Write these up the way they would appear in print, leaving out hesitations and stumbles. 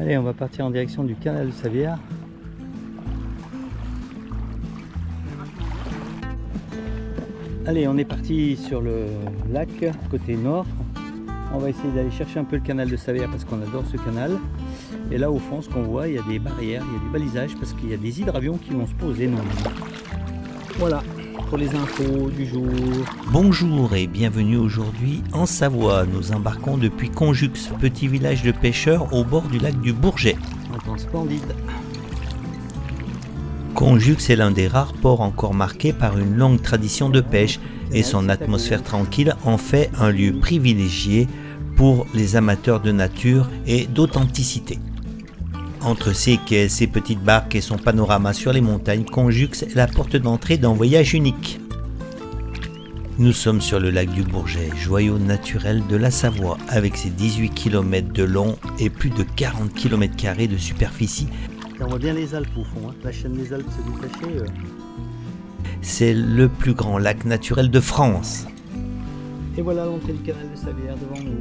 Allez, on va partir en direction du canal de Savière. Allez, on est parti sur le lac, côté nord. On va essayer d'aller chercher un peu le canal de Savière parce qu'on adore ce canal. Et là au fond, ce qu'on voit, il y a des barrières, il y a du balisage parce qu'il y a des hydravions qui vont se poser normalement. Voilà, pour les infos du jour. Bonjour et bienvenue aujourd'hui en Savoie. Nous embarquons depuis Conjux, petit village de pêcheurs au bord du lac du Bourget. Un temps splendide. Conjux est l'un des rares ports encore marqués par une longue tradition de pêche et son atmosphère tranquille en fait un lieu privilégié pour les amateurs de nature et d'authenticité. Entre ses quais, ses petites barques et son panorama sur les montagnes, Conjux est la porte d'entrée d'un voyage unique. Nous sommes sur le lac du Bourget, joyau naturel de la Savoie, avec ses 18 km de long et plus de 40 km² de superficie. On voit bien les Alpes au fond, hein. La chaîne des Alpes se détacher. C'est le plus grand lac naturel de France. Et voilà l'entrée du canal de Savière devant nous.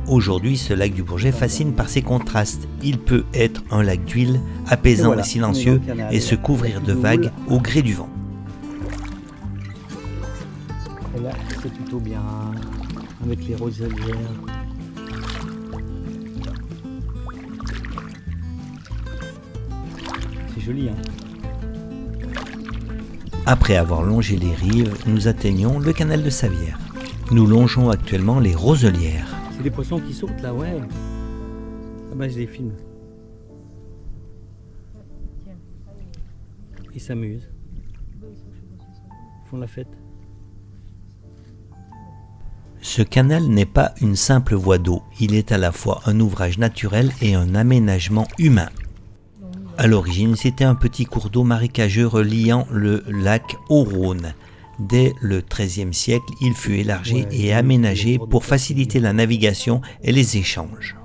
Aujourd'hui, ce lac du Bourget fascine par ses contrastes. Il peut être un lac d'huile, apaisant et silencieux, et se couvrir de vagues au gré du vent. Et là, c'est plutôt bien, avec les roselières. C'est joli, hein. Après avoir longé les rives, nous atteignons le canal de Savière. Nous longeons actuellement les roselières. C'est des poissons qui sautent là, ouais. Ah bah je les filme. Ils s'amusent. Ils font la fête. Ce canal n'est pas une simple voie d'eau. Il est à la fois un ouvrage naturel et un aménagement humain. À l'origine, c'était un petit cours d'eau marécageux reliant le lac au Rhône. Dès le XIIIe siècle, il fut élargi et aménagé pour faciliter la navigation et les échanges.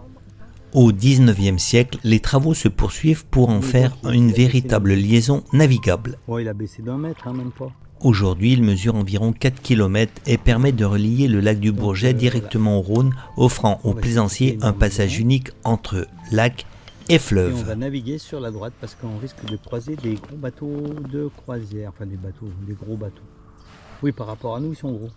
Au XIXe siècle, les travaux se poursuivent pour en faire une véritable liaison navigable. Ouais, il a baissé d'1 mètre, hein, même pas. Aujourd'hui, il mesure environ 4 km et permet de relier le lac du Bourget directement au Rhône, offrant aux plaisanciers un passage unique entre lac et fleuve. Et on va naviguer sur la droite parce qu'on risque de croiser des gros bateaux de croisière, enfin des gros bateaux. Oui, par rapport à nous, ils sont gros.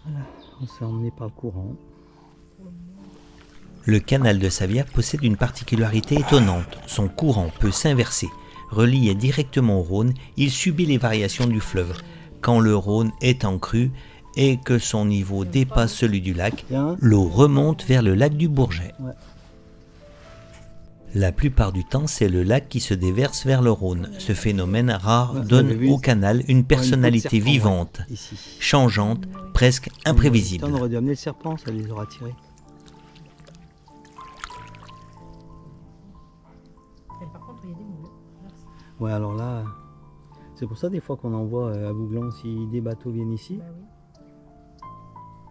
Voilà, on s'est emmené par le courant. Le canal de Savière possède une particularité étonnante. Son courant peut s'inverser. Relié directement au Rhône, il subit les variations du fleuve. Quand le Rhône est en crue et que son niveau dépasse celui du lac, l'eau remonte vers le lac du Bourget. Ouais. La plupart du temps, c'est le lac qui se déverse vers le Rhône. Ce phénomène rare donne au canal une personnalité vivante, changeante, presque imprévisible. On aurait dû amener le serpent, ça les aura tirés. Par contre, il y a des moules. Ouais, alors là, c'est pour ça des fois qu'on envoie à Bouglan si des bateaux viennent ici. Bah oui.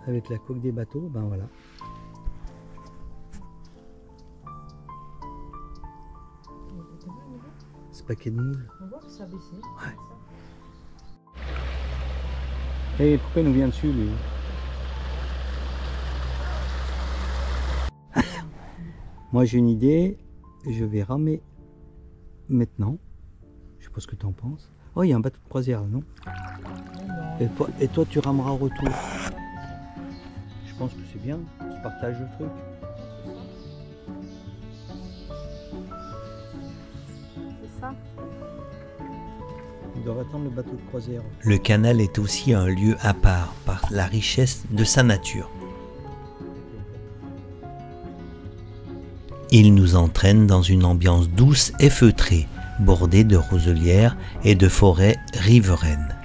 Avec la coque des bateaux, ben voilà. Ce paquet de moules. On voit que ça a baissé. Ouais. Et pourquoi il nous vient dessus lui? Moi j'ai une idée, je vais ramer maintenant. Je sais pas ce que tu en penses. Oh, il y a un bateau de croisière là, non? Et toi tu rameras au retour. Je pense que c'est bien, on se partage le truc. C'est ça. On doit attendre le bateau de croisière. Le canal est aussi un lieu à part par la richesse de sa nature. Il nous entraîne dans une ambiance douce et feutrée, bordée de roselières et de forêts riveraines.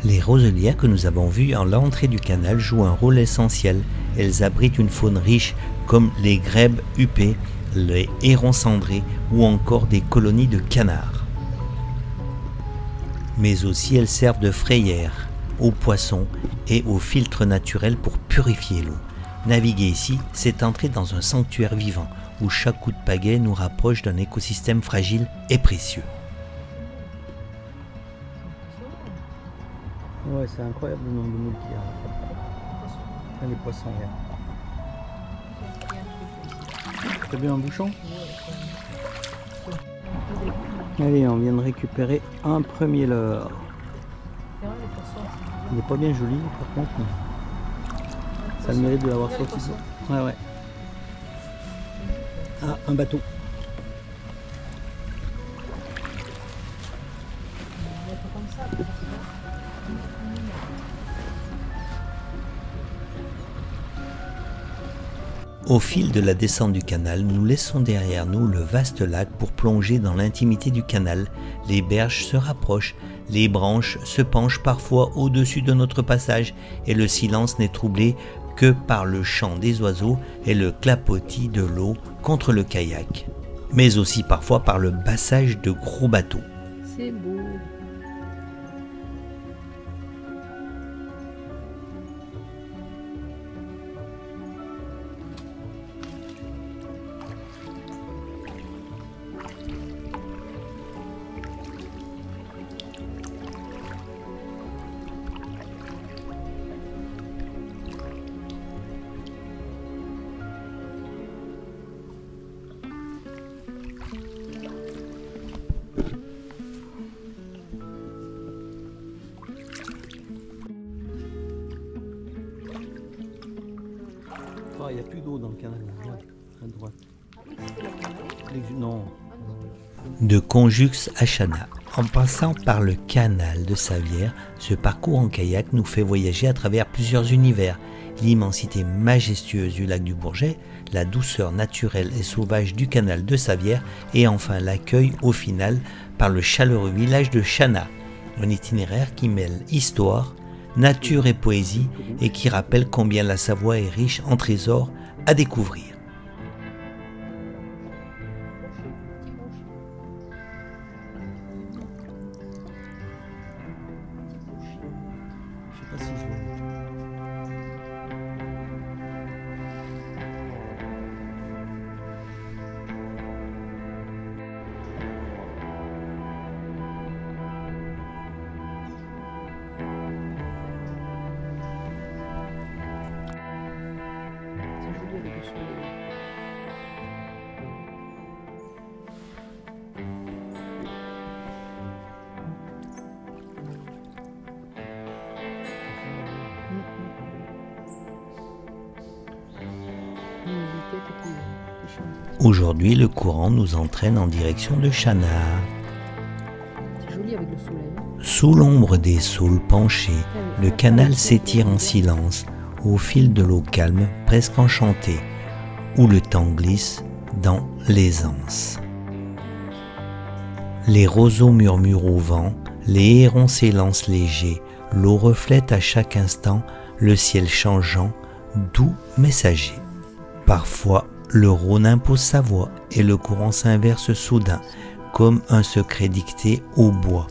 Les roselières que nous avons vues à l'entrée du canal jouent un rôle essentiel. Elles abritent une faune riche comme les grèbes huppées, les hérons cendrés ou encore des colonies de canards. Mais aussi elles servent de frayères aux poissons et aux filtres naturels pour purifier l'eau. Naviguer ici, c'est entrer dans un sanctuaire vivant où chaque coup de pagaie nous rapproche d'un écosystème fragile et précieux. Ouais, c'est incroyable le nombre de moules qu'il y a. Ah, les poissons, regarde. T'as vu un bouchon? Allez, on vient de récupérer un premier leurre. Il n'est pas bien joli par contre. Ça a le mérite de l'avoir sorti. Ouais, ouais. Ah, un bateau. Au fil de la descente du canal, nous laissons derrière nous le vaste lac pour plonger dans l'intimité du canal. Les berges se rapprochent, les branches se penchent parfois au-dessus de notre passage et le silence n'est troublé que par le chant des oiseaux et le clapotis de l'eau contre le kayak, mais aussi parfois par le bassage de gros bateaux. C'est beau. Ah, il n'y a plus d'eau dans le canal, là, à droite. Non. De Conjux à Chana, en passant par le canal de Savières, ce parcours en kayak nous fait voyager à travers plusieurs univers. L'immensité majestueuse du lac du Bourget, la douceur naturelle et sauvage du canal de Savières et enfin l'accueil au final par le chaleureux village de Chana. Un itinéraire qui mêle histoire, nature et poésie et qui rappelle combien la Savoie est riche en trésors à découvrir. Je sais pas si je vais. C'est joli avec le soleil. Aujourd'hui, le courant nous entraîne en direction de Chana. C'est joli avec le soleil. Sous l'ombre des saules penchés, le canal s'étire en silence, au fil de l'eau calme, presque enchantée, où le temps glisse dans l'aisance. Les roseaux murmurent au vent, les hérons s'élancent légers, l'eau reflète à chaque instant le ciel changeant, doux messager. Parfois, le Rhône impose sa voix et le courant s'inverse soudain, comme un secret dicté au bois,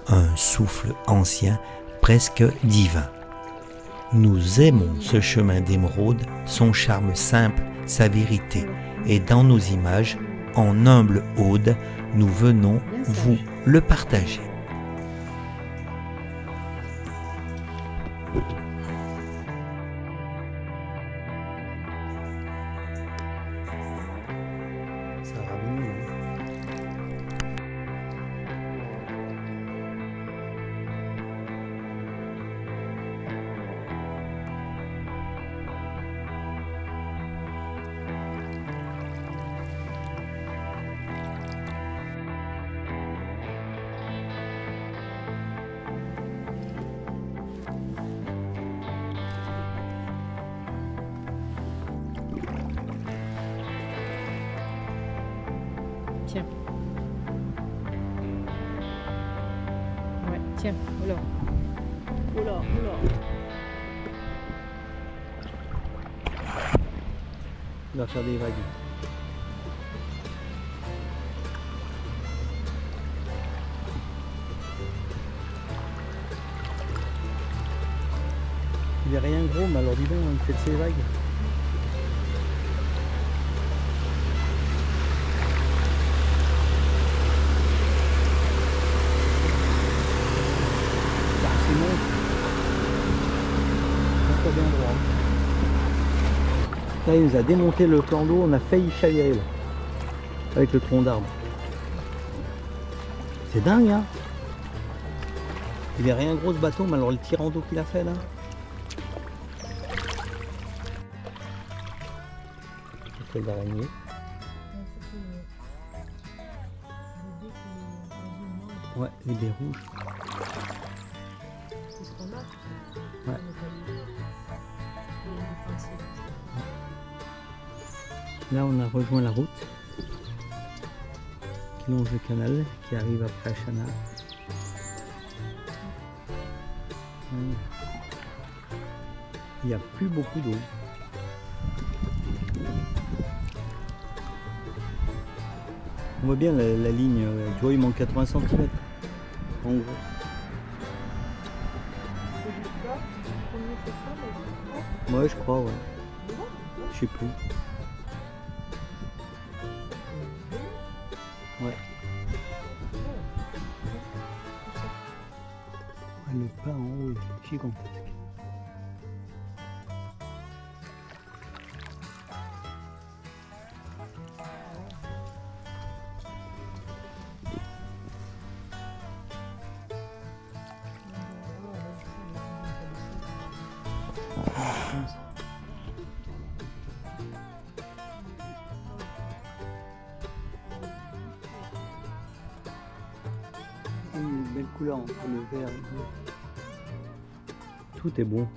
un souffle ancien, presque divin. Nous aimons ce chemin d'émeraude, son charme simple, sa vérité, et dans nos images, en humble ode, nous venons vous le partager. Ça a ravi, hein. Tiens. Ouais, tiens, voilà. Oula, oula. Il va faire des vagues. Il est rien gros, mais alors dis donc, il fait de ces vagues. C'est monstre. Là, il nous a démonté le plan d'eau, on a failli chavirer là, avec le tronc d'arbre. C'est dingue, hein. Il est rien gros ce bateau, mais alors le tirant d'eau qu'il a fait là. C'est l'araignée. Ouais, les baies rouges. C'est ce qu'on a. Ouais. Là, on a rejoint la route qui longe le canal, qui arrive après Chana. Il n'y a plus beaucoup d'eau. On voit bien la ligne, tu vois, il manque 80 cm. En gros. Ouais, je crois, ouais. Je sais plus. Ouais. Le pas en haut est gigantesque. Une belle couleur entre le vert et le bleu. Tout est bon.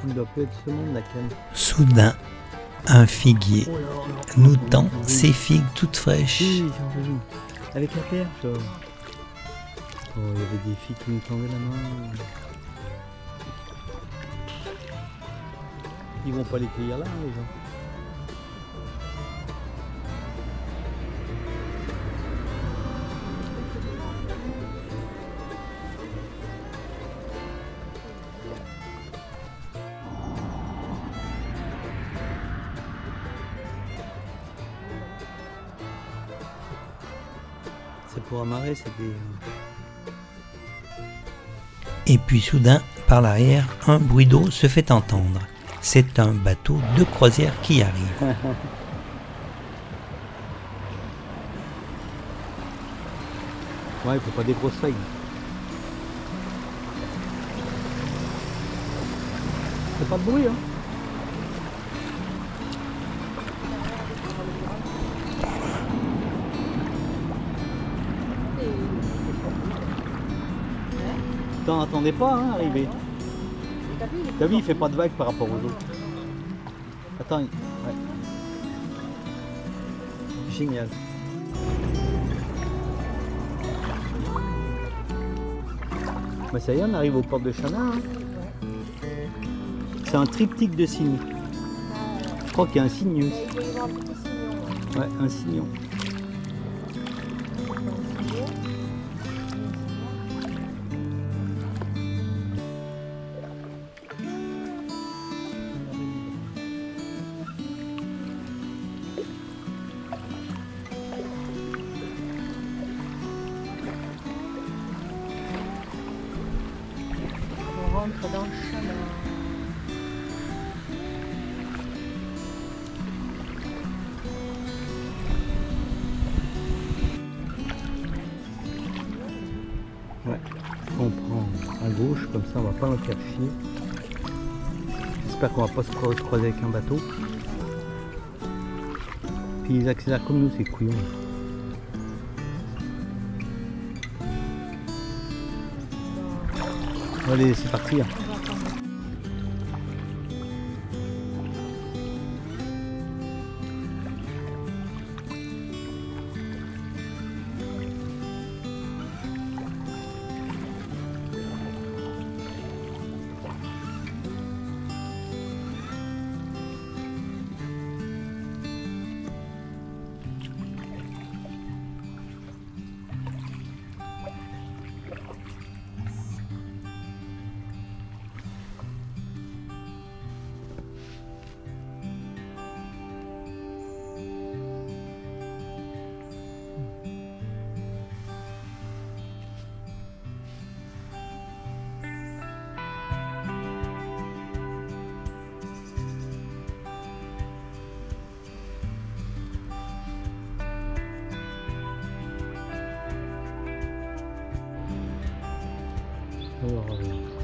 Il doit plus être ce monde la canne. Soudain, un figuier nous tend ses figues toutes fraîches. Oui, j'en ai vu. Avec la perche. Oh, il y avait des filles qui nous tendaient la main. Ils vont pas les cueillir là, les gens. C'est pour amarrer, c'est des... Et puis soudain, par l'arrière, un bruit d'eau se fait entendre. C'est un bateau de croisière qui arrive. Ouais, il faut pas des grosses vagues. C'est pas de bruit, hein. T'en attendais pas, hein, arriver. T'as vu, il fait pas de vagues par rapport aux autres. Attends, ouais. Génial. Bah ça y est, on arrive aux portes de Chana. Hein. C'est un triptyque de signes. Je crois qu'il y a un signe aussi. Ouais, un signon. On rentre dans le Chana. Ouais, on prend à gauche, comme ça on va pas en faire chier. J'espère qu'on va pas se croiser avec un bateau. Puis ils accélèrent comme nous, ces couillons. Allez, c'est parti. Hein.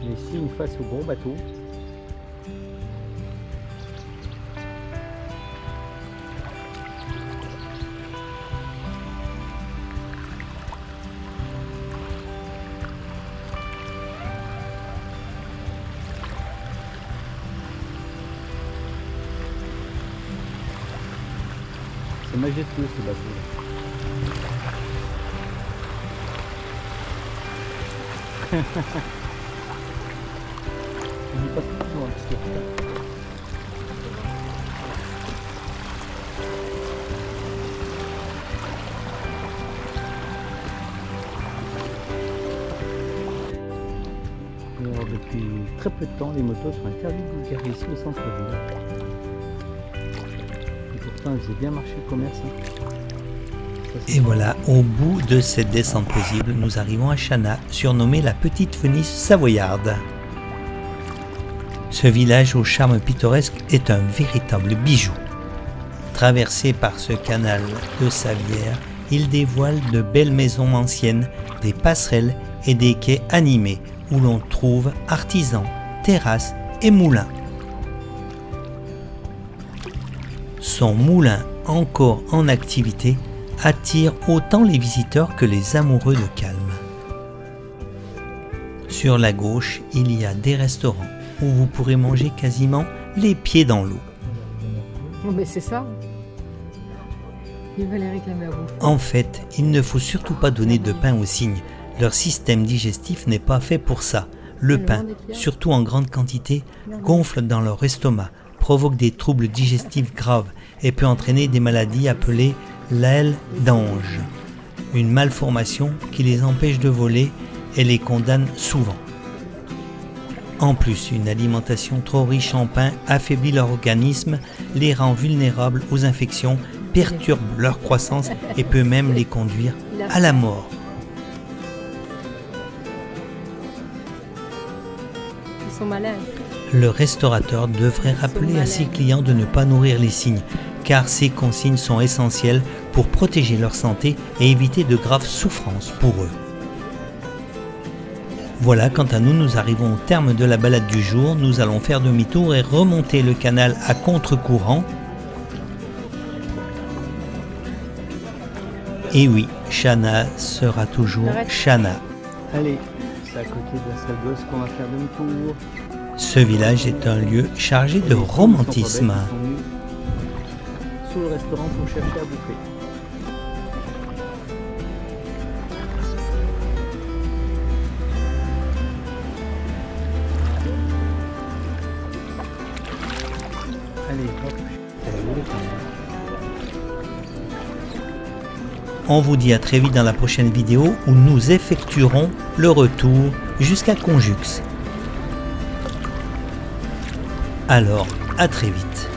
Mais ici, une face au gros bateau. C'est majestueux ce bateau. Il n'y passe pas toujours parce que alors, depuis très peu de temps, les motos sont interdites de garer ici au centre-ville. Et pourtant, elles faisaient bien marcher le commerce. Et voilà, au bout de cette descente paisible, nous arrivons à Chana, surnommée la Petite Venise savoyarde. Ce village au charme pittoresque est un véritable bijou. Traversé par ce canal de Savière, il dévoile de belles maisons anciennes, des passerelles et des quais animés où l'on trouve artisans, terrasses et moulins. Son moulin, encore en activité, attire autant les visiteurs que les amoureux de calme. Sur la gauche, il y a des restaurants où vous pourrez manger quasiment les pieds dans l'eau. Mais c'est ça. Il va les réclamer à vous. En fait, il ne faut surtout pas donner de pain aux cygnes. Leur système digestif n'est pas fait pour ça. Le pain, surtout en grande quantité, gonfle dans leur estomac, provoque des troubles digestifs graves et peut entraîner des maladies appelées l'aile d'ange, une malformation qui les empêche de voler et les condamne souvent. En plus, une alimentation trop riche en pain affaiblit leur organisme, les rend vulnérables aux infections, perturbe leur croissance et peut même les conduire à la mort. Ils sont malades. Le restaurateur devrait rappeler à ses clients de ne pas nourrir les cygnes, car ces consignes sont essentielles pour protéger leur santé et éviter de graves souffrances pour eux. Voilà, quant à nous, nous arrivons au terme de la balade du jour. Nous allons faire demi-tour et remonter le canal à contre-courant. Et oui, Chana sera toujours Chana. allez, c'est à côté de la salle gosse qu'on va faire demi-tour. Ce village est un lieu chargé de romantisme. Sous le restaurant pour chercher à bouffer. Allez, hop. On vous dit à très vite dans la prochaine vidéo où nous effectuerons le retour jusqu'à Conjux. Alors, à très vite.